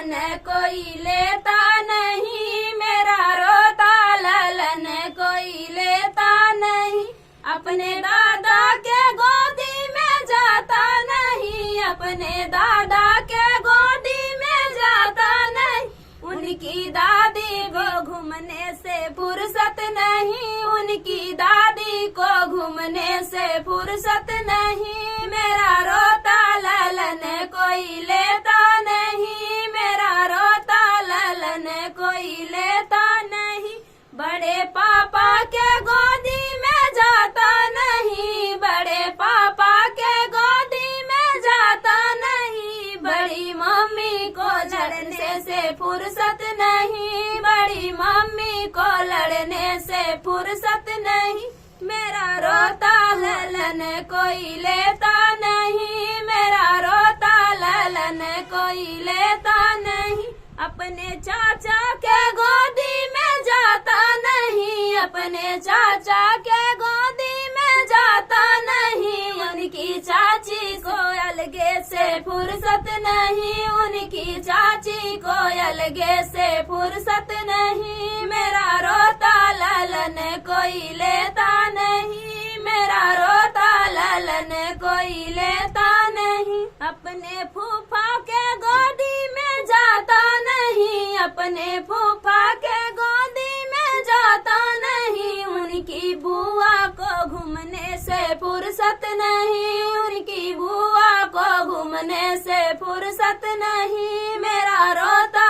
ललन कोई लेता नहीं, मेरा रोता ललन कोई लेता नहीं। अपने दादा के गोदी में जाता नहीं, अपने दादा के गोदी में जाता नहीं। उनकी दादी को घूमने से फुर्सत नहीं, उनकी दादी को घूमने से फुर्सत नहीं। मेरा रोता ललन कोई लेता नहीं, मेरा रोता ललन कोई लेता नहीं। बड़े पापा के गोदी में जाता नहीं, बड़े पापा के गोदी में जाता नहीं। बड़ी मम्मी को लड़ने से फुर्सत नहीं, बड़ी मम्मी को लड़ने से फुर्सत नहीं। मेरा रोता ललन कोई लेता नहीं, मेरा रोता ललन कोई लेता नहीं। अपने चाचा के गोदी में जाता नहीं, अपने चाचा के गोदी में जाता नहीं। उनकी चाची को अलगे से फुर्सत नहीं, उनकी चाची को अलगे से फुर्सत नहीं। मेरा रोता ललन कोई लेता नहीं, मेरा रोता ललन कोई लेता नहीं। अपने फूफा के गोदी में जाता नहीं, अपने फूफा के गोदी में जाता नहीं। उनकी बुआ को घूमने से फुर्सत नहीं, उनकी बुआ को घूमने से फुर्सत नहीं। मेरा रोता